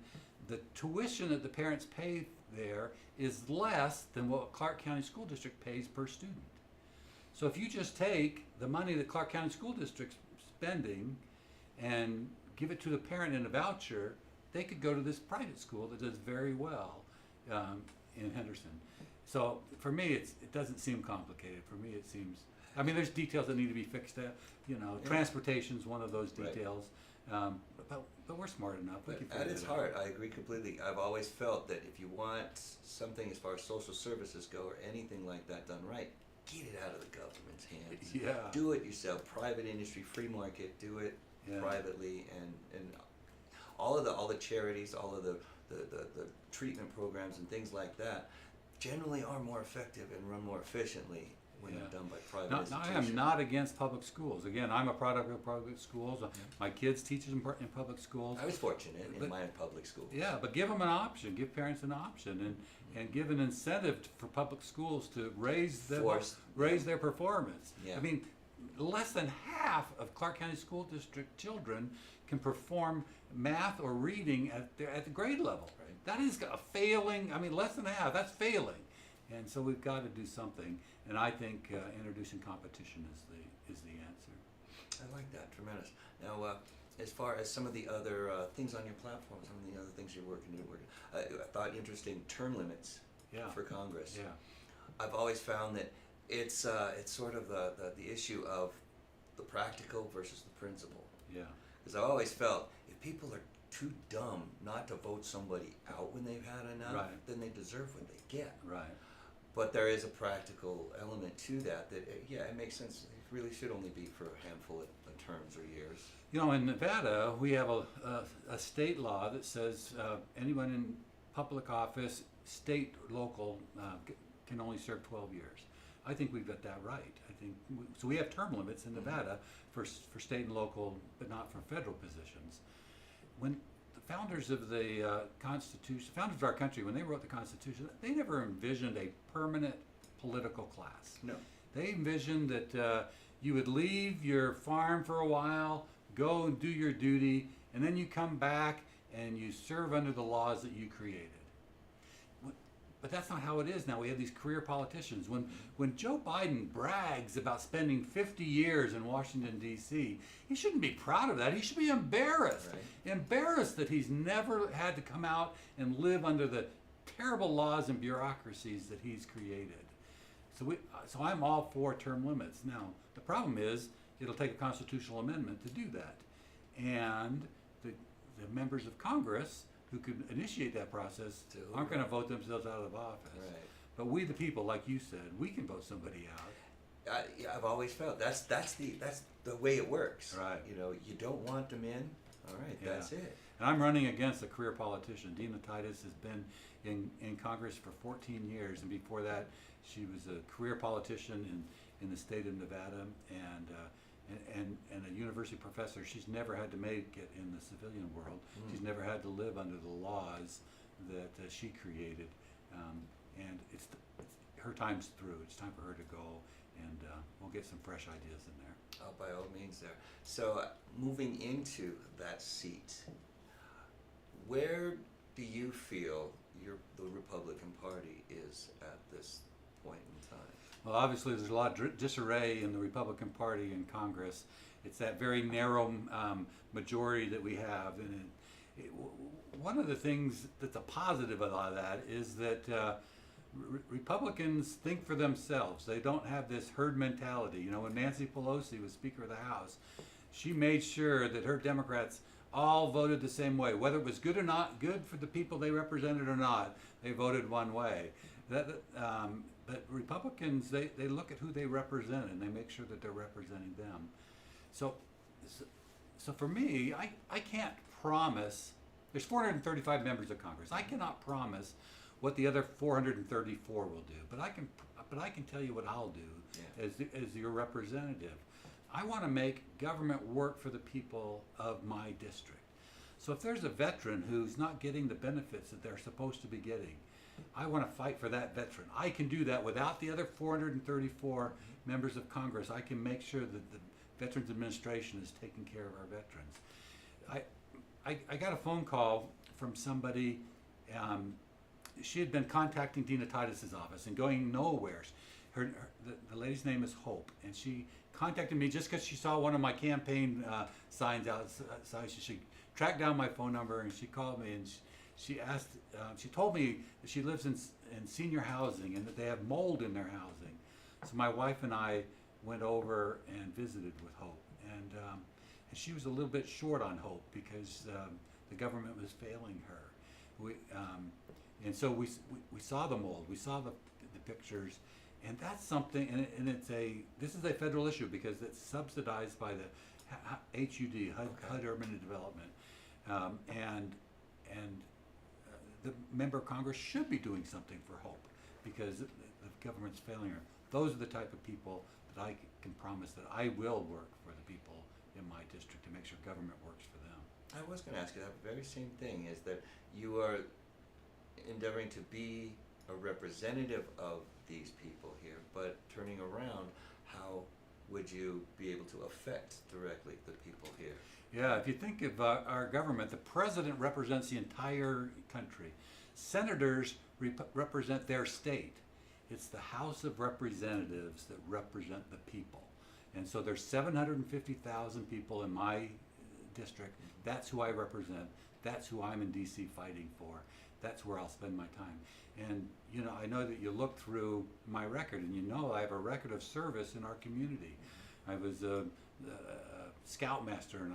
the tuition that the parents pay there is less than what Clark County School District pays per student. So if you just take the money that Clark County School District's spending and give it to the parent in a voucher, they could go to this private school that does very well in Henderson. So for me, it doesn't seem complicated. For me, it seems. I mean, there's details that need to be fixed. You know, Yeah. transportation's one of those Right. details. But we're smart enough. We But can at figure its it out. heart, I agree completely. I've always felt that if you want something as far as social services go or anything like that done right, get it out of the government's hands. Yeah. Do it yourself. Private industry, free market. Do it Yeah. privately, and all the charities, all of the treatment programs and things like that generally are more effective and run more efficiently when Yeah. they're done by private Now, I institutions. am not against public schools. Again, I'm a product of public schools. My kids teach in public schools. I was fortunate in But- my public school. Yeah, but give them an option. Give parents an option, and give an incentive for public schools to raise their performance. Yeah. I mean, less than half of Clark County School District children can perform math or reading at the grade level. Right. That is a failing. I mean, less than half. That's failing, and so we've got to do something. And I think introducing competition is the answer. I like that, tremendous. Now, as far as some of the other things on your platform, some of the other things you're working on, I thought interesting term limits Yeah. for Congress. Yeah. I've always found that it's sort of the issue of the practical versus the principle. Yeah. Because I've always felt if people are too dumb not to vote somebody out when they've had enough, Right. then they deserve what they get. Right. But there is a practical element to that. Yeah, it makes sense. It really should only be for a handful of terms or years. You know, in Nevada, we have a state law that says anyone in public office, state, local, can only serve 12 years. I think we've got that right. So we have term limits in Nevada for state and local, but not for federal positions. When the founders of the Constitution, founders of our country, when they wrote the Constitution, they never envisioned a permanent political class. No. They envisioned that you would leave your farm for a while, go and do your duty, and then you come back and you serve under the laws that you created. But that's not how it is now. We have these career politicians. When Joe Biden brags about spending 50 years in Washington, D.C., he shouldn't be proud of that. He should be embarrassed. Right. Embarrassed that he's never had to come out and live under the terrible laws and bureaucracies that he's created. So I'm all for term limits. Now, the problem is it'll take a constitutional amendment to do that. And the the members of Congress who could initiate that process aren't going to vote themselves out of office. Right. But we, the people, like you said, we can vote somebody out. Yeah, I've always felt that's the way it works. Right. You know, you don't want them in. All right, Yeah. that's it. And I'm running against a career politician. Dina Titus has been in Congress for 14 years, and before that, she was a career politician in the state of Nevada and a university professor. She's never had to make it in the civilian world. She's never had to live under the laws that she created. And it's her time's through. It's time for her to go, and we'll get some fresh ideas in there. Oh, by all means, there. So, moving into that seat, where do you feel the Republican Party is at this point in time? Well, obviously, there's a lot of disarray in the Republican Party in Congress. It's that very narrow majority that we have, and one of the things that's a positive of all that is that Republicans think for themselves. They don't have this herd mentality. You know, when Nancy Pelosi was Speaker of the House, she made sure that her Democrats all voted the same way, whether it was good or not good for the people they represented or not. They voted one way. But Republicans, they look at who they represent and they make sure that they're representing them. So for me, I can't promise. There's 435 members of Congress. I cannot promise what the other 434 will do, but I can tell you what I'll do as your representative. I want to make government work for the people of my district. So if there's a veteran who's not getting the benefits that they're supposed to be getting, I want to fight for that veteran. I can do that without the other 434 members of Congress. I can make sure that the Veterans Administration is taking care of our veterans. I got a phone call from somebody. She had been contacting Dina Titus's office and going nowhere. The lady's name is Hope, and she contacted me just because she saw one of my campaign signs outside. She tracked down my phone number, and she called me, and she asked. She told me that she lives in senior housing and that they have mold in their housing. So my wife and I went over and visited with Hope, and she was a little bit short on hope because the government was failing her. And so we saw the mold, we saw the pictures, and that's something. And this is a federal issue because it's subsidized by the HUD, HUD Urban Development, and the member of Congress should be doing something for hope because the government's failing her. Those are the type of people that I can promise that I will work for the people in my district to make sure government works for them. I was going to ask you that very same thing, is that you are endeavoring to be a representative of these people here, but turning around, how would you be able to affect directly the people here? Yeah, if you think of our government, the president represents the entire country. Senators represent their state. It's the House of Representatives that represent the people. And so there's 750,000 people in my district. That's who I represent. That's who I'm in D.C. fighting for. That's where I'll spend my time. And, you know, I know that you look through my record, and you know I have a record of service in our community. I was a scoutmaster, and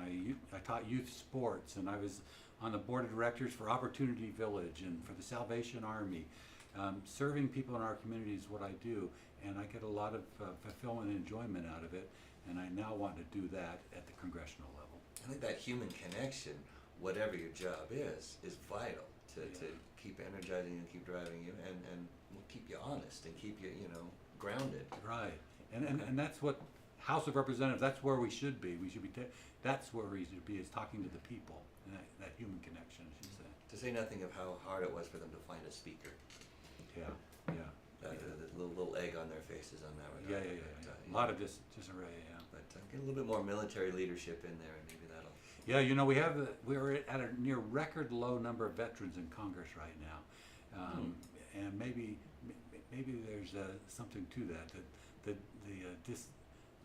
I taught youth sports, and I was on the board of directors for Opportunity Village and for the Salvation Army. Serving people in our community is what I do, and I get a lot of fulfillment and enjoyment out of it, and I now want to do that at the congressional level. I think that human connection, whatever your job is vital to keep energizing you, keep driving you, and will keep you honest and keep you, grounded. Right, and that's what House of Representatives. That's where we should be. We should be. That's where we should be, is talking to the people, and that human connection, as you say. To say nothing of how hard it was for them to find a speaker. Yeah. The little egg on their faces on that regard. Yeah. A lot of disarray. Yeah. But get a little bit more military leadership in there, and maybe that'll. Yeah, we're at a near record low number of veterans in Congress right now, and maybe there's something to that.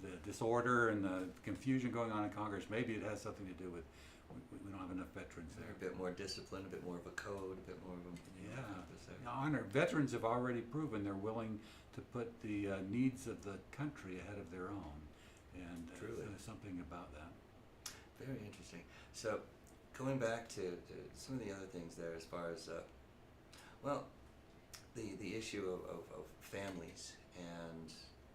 The disorder and the confusion going on in Congress. Maybe it has something to do with we don't have enough veterans there. A bit more discipline, a bit more of a code, a bit more of a Honor. Veterans have already proven they're willing to put the needs of the country ahead of their own, and Truly. There's something about that. Very interesting. So, going back to some of the other things there, as far as well, the issue of families and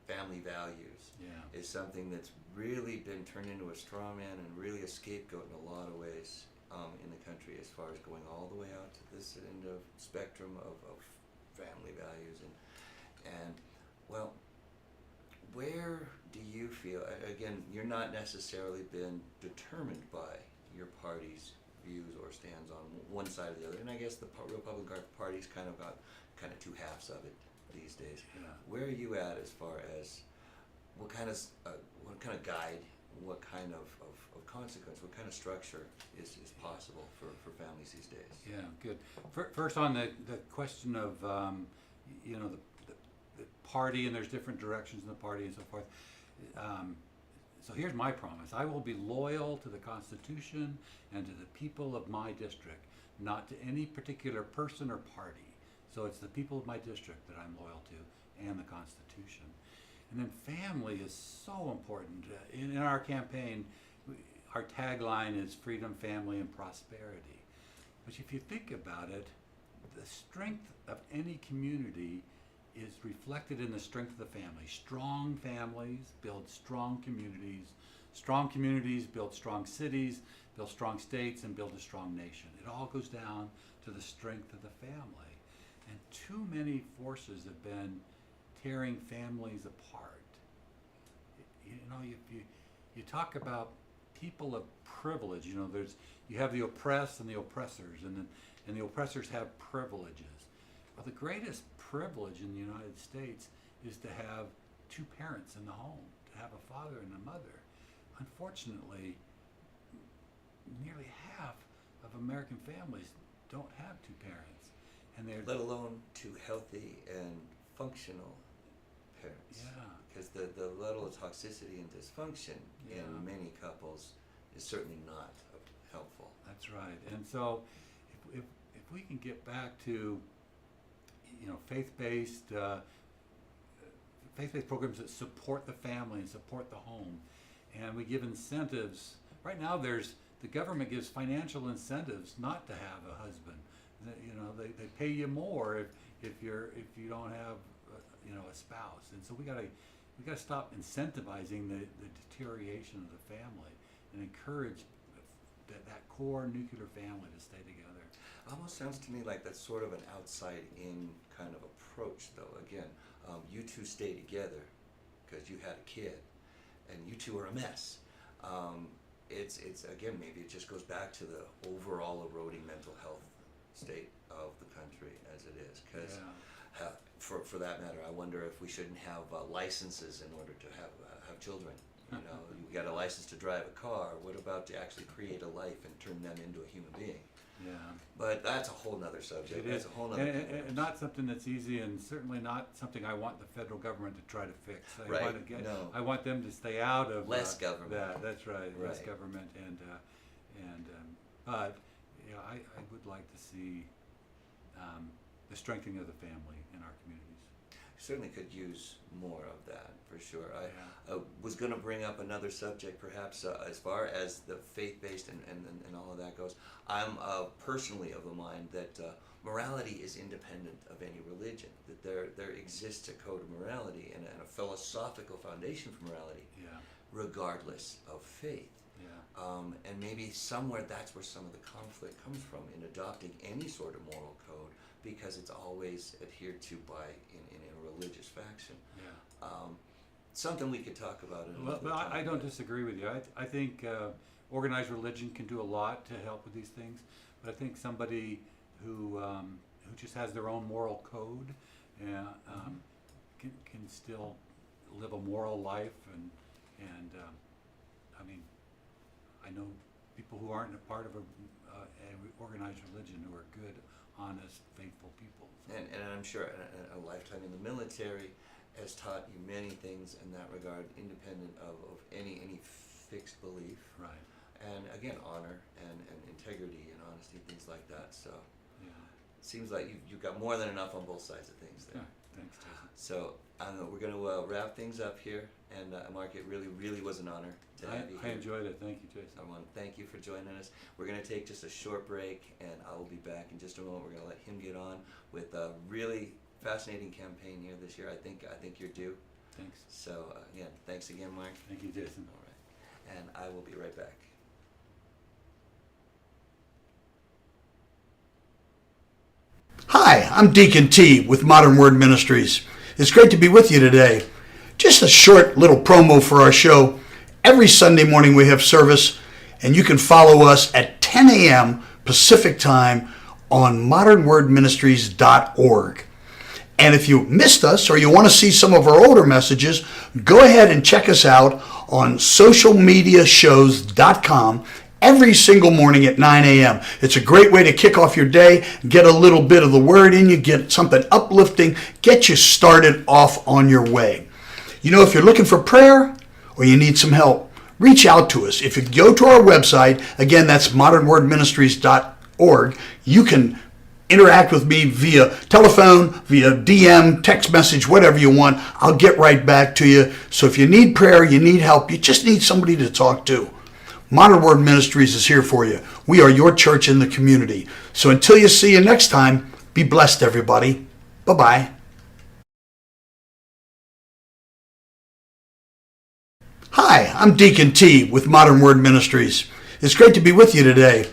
family values Yeah. is something that's really been turned into a straw man and really a scapegoat in a lot of ways in the country, as far as going all the way out to this end of spectrum of family values and well, where do you feel, again, you're not necessarily been determined by your party's views or stands on one side or the other, and I guess the Republican Party's kind of got two halves of it these days. Yeah. Where are you at as far as what kind of guide, what kind of consequence, what kind of structure is possible for families these days? Yeah, good. First, on the question of the party, and there's different directions in the party and so forth. So here's my promise: I will be loyal to the Constitution and to the people of my district, not to any particular person or party. So it's the people of my district that I'm loyal to, and the Constitution. And then family is so important. In our campaign, our tagline is freedom, family, and prosperity. But if you think about it, the strength of any community is reflected in the strength of the family. Strong families build strong communities. Strong communities build strong cities, build strong states, and build a strong nation. It all goes down to the strength of the family. And too many forces have been tearing families apart. You talk about people of privilege. You have the oppressed and the oppressors, and the oppressors have privileges. Well, the greatest privilege in the United States is to have two parents in the home, to have a father and a mother. Unfortunately, nearly half of American families don't have two parents, and they're Let alone two healthy and functional parents. Yeah. Because the level of toxicity and dysfunction Yeah. in many couples is certainly not helpful. That's right. And so, if we can get back to faith-based programs that support the family and support the home, and we give incentives. Right now, the government gives financial incentives not to have a husband. They pay you more if you don't have a spouse. And so we gotta stop incentivizing the deterioration of the family and encourage that core nuclear family to stay together. Almost sounds to me like that's sort of an outside-in kind of approach, though. Again, you two stay together because you had a kid, and you two are a mess. It's again, maybe it just goes back to the overall eroding mental health state of the country as it is. Because for that matter, I wonder if we shouldn't have licenses in order to have children. You got a license to drive a car. What about to actually create a life and turn them into a human being? Yeah. But that's a whole nother subject. It That's is, a whole nother. and not something that's easy, and certainly not something I want the federal government to try to fix. Right, no. I want them to stay out of Less government. That's right, less Right. government, but I would like to see the strengthening of the family in our communities. Certainly could use more of that, for sure. Yeah. I was going to bring up another subject, perhaps, as far as the faith-based and all of that goes. I'm personally of the mind that morality is independent of any religion, that there exists a code of morality and a philosophical foundation for morality, Yeah. regardless of faith. Yeah. And maybe somewhere that's where some of the conflict comes from in adopting any sort of moral code, because it's always adhered to by in a religious faction. Yeah. Something we could talk about in Well, another but time. I don't disagree with you. I think organized religion can do a lot to help with these things, but I think somebody who just has their own moral code can still live a moral life, and I mean, I know people who aren't a part of a organized religion who are good, honest, faithful people. So, And I'm sure a lifetime in the military has taught you many things in that regard, independent of any fixed belief. right. And again, honor and integrity and honesty, things like that. So Yeah. it seems like you've got more than enough on both sides of things there. Yeah. Thanks, Jason. So we're going to wrap things up here. And Mark, it really was an honor to have you I here. enjoyed it. Thank you, Jason. I want to thank you for joining us. We're going to take just a short break, and I will be back in just a moment. We're going to let him get on with a really fascinating campaign here this year. I think you're due. Thanks. So again, thanks again, Mark. Thank you, Jason. All right, and I will be right back. Hi, I'm Deacon T with Modern Word Ministries. It's great to be with you today. Just a short little promo for our show. Every Sunday morning we have service, and you can follow us at 10 a.m. Pacific Time on modernwordministries.org. And if you missed us or you want to see some of our older messages, go ahead and check us out on socialmediashows.com every single morning at 9 a.m. It's a great way to kick off your day, get a little bit of the word in you, get something uplifting, get you started off on your way. You know, if you're looking for prayer or you need some help, reach out to us. If you go to our website, again, that's modernwordministries.org, you can interact with me via telephone, via DM, text message, whatever you want. I'll get right back to you. So if you need prayer, you need help, you just need somebody to talk to, Modern Word Ministries is here for you. We are your church in the community. So until you see you next time, be blessed, everybody. Bye-bye. Hi, I'm Deacon T with Modern Word Ministries. It's great to be with you today.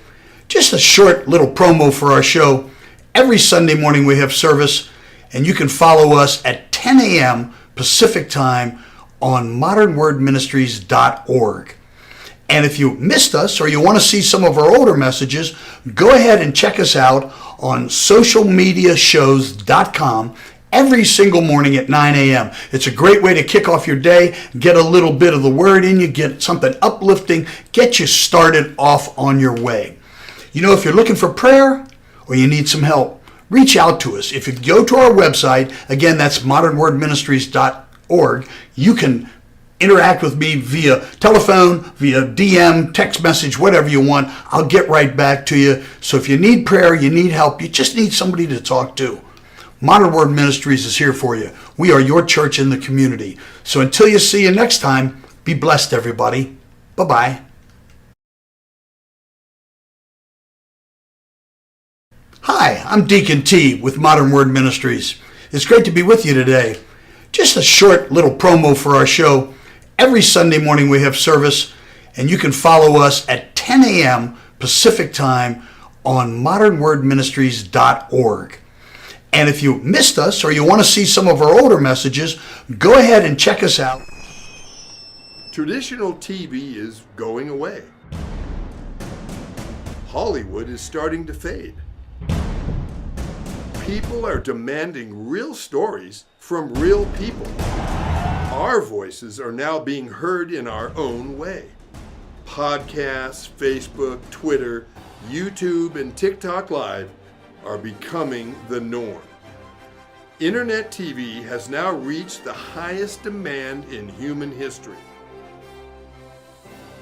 Just a short little promo for our show. Every Sunday morning we have service, and you can follow us at 10 a.m. Pacific Time on modernwordministries.org. And if you missed us or you want to see some of our older messages, go ahead and check us out on socialmediashows.com every single morning at 9 a.m. It's a great way to kick off your day, get a little bit of the word in you, get something uplifting, get you started off on your way. You know, if you're looking for prayer or you need some help, reach out to us. If you go to our website, again, that's modernwordministries.org, you can interact with me via telephone, via DM, text message, whatever you want. I'll get right back to you. So if you need prayer, you need help, you just need somebody to talk to, Modern Word Ministries is here for you. We are your church in the community. So until you see you next time, be blessed, everybody. Bye-bye. Hi, I'm Deacon T with Modern Word Ministries. It's great to be with you today. Just a short little promo for our show. Every Sunday morning we have service, and you can follow us at 10 a.m. Pacific Time on modernwordministries.org. And if you missed us or you want to see some of our older messages, go ahead and check us out. Traditional TV is going away. Hollywood is starting to fade. People are demanding real stories from real people. Our voices are now being heard in our own way. Podcasts, Facebook, Twitter, YouTube, and TikTok Live are becoming the norm. Internet TV has now reached the highest demand in human history.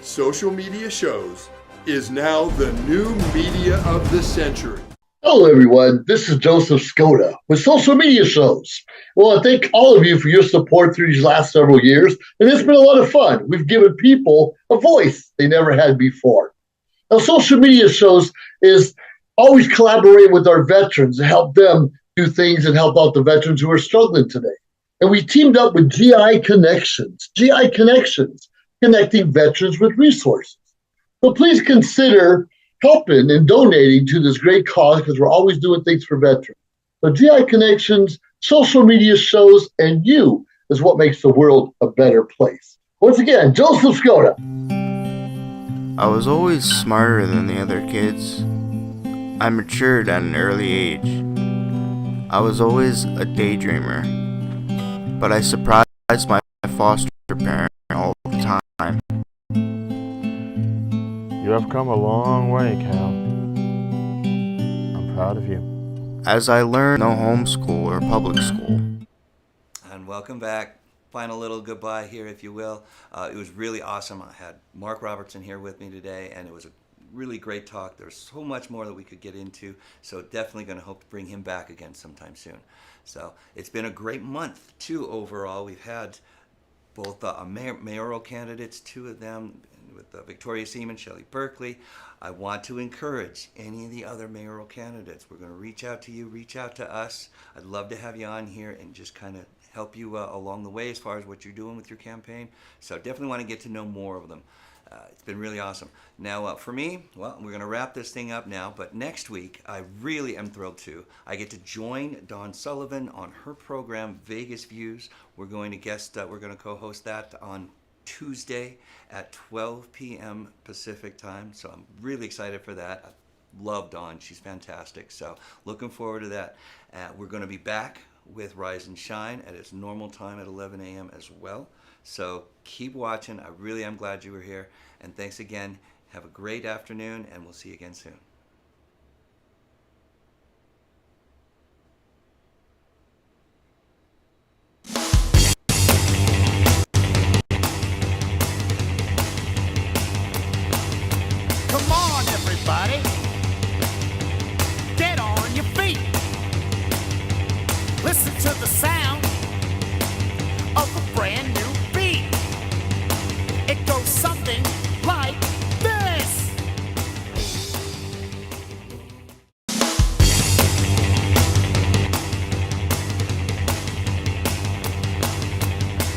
Social media shows is now the new media of the century. Hello, everyone. This is Joseph Skoda with Social Media Shows. Well, I thank all of you for your support through these last several years, and it's been a lot of fun. We've given people a voice they never had before. Now, Social Media Shows is always collaborating with our veterans to help them do things and help out the veterans who are struggling today. And we teamed up with GI Connections, connecting veterans with resources. So please consider helping and donating to this great cause, because we're always doing things for veterans. So GI Connections, Social Media Shows, and you is what makes the world a better place. Once again, Joseph Skoda. I was always smarter than the other kids. I matured at an early age. I was always a daydreamer, but I surprised my foster parent all the time. You have come a long way, Cal. I'm proud of you. As I learned, no homeschool or public school. And welcome back. Final little goodbye here, if you will. It was really awesome. I had Mark Robertson here with me today, and it was a really great talk. There's so much more that we could get into, so definitely going to hope to bring him back again sometime soon. So it's been a great month too overall. We've had both mayoral candidates, 2 of them, with Victoria Seaman, Shelley Berkeley. I want to encourage any of the other mayoral candidates. We're going to reach out to you, reach out to us. I'd love to have you on here and just kind of help you along the way as far as what you're doing with your campaign. So definitely want to get to know more of them. It's been really awesome. Now, for me, well, we're going to wrap this thing up now, but next week, I really am thrilled to. I get to join Dawn Sullivan on her program, Vegas Views. We're going to co-host that on Tuesday at 12 p.m. Pacific time, so I'm really excited for that. I love Dawn. She's fantastic, so looking forward to that. We're going to be back with Rise and Shine at its normal time at 11 a.m. as well. So keep watching. I really am glad you were here. And thanks again. Have a great afternoon, and we'll see you again soon. Come on, everybody. Get on your feet. Listen to the sound of a brand new beat. It goes something like this.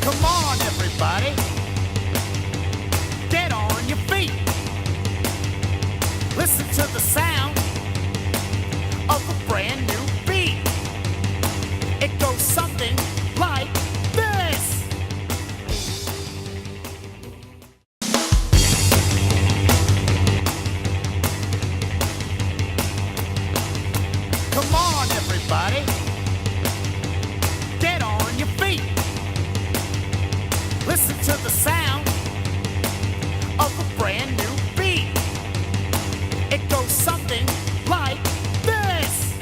Come on, everybody. Get on your feet. Listen to the sound of a brand new beat. It goes something like this. Come on, everybody. Get on your feet. Listen to the sound of a brand new beat. It goes something like this.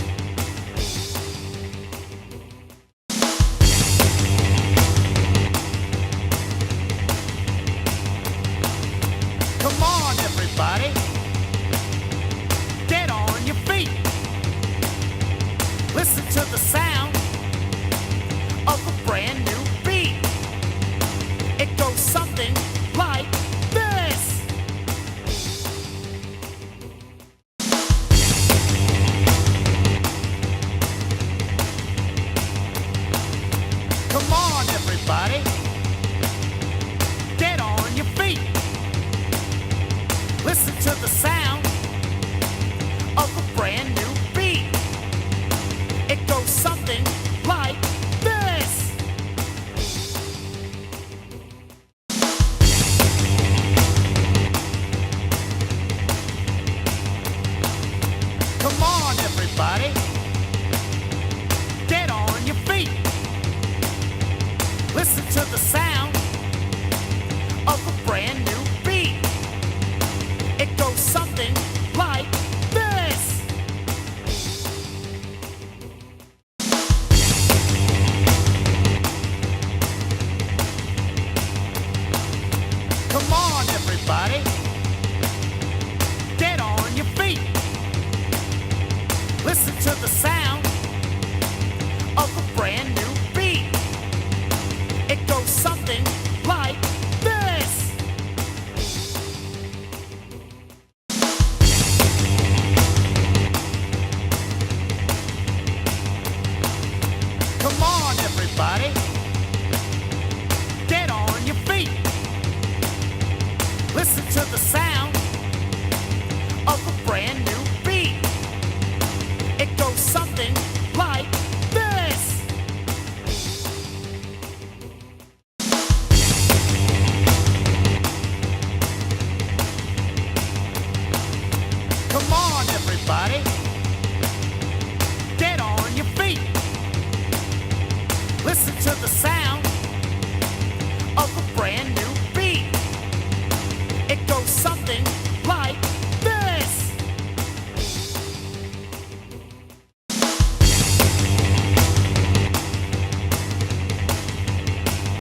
Come on, everybody. Get on your feet. Listen to the sound of a brand new beat. It goes something like this. Come on, everybody. Get on your feet. Listen to the sound of a brand new beat. It goes something like this. Come on, everybody. Get on your feet. Listen to the sound of a brand new beat. It goes something like this. Come on, everybody. Get on your feet. Listen to the sound of a brand new beat. It goes something like this. Come on, everybody. Get on your feet. Listen to the sound of a brand new beat. It goes something like this. Come on, everybody. Get on your feet. Listen to the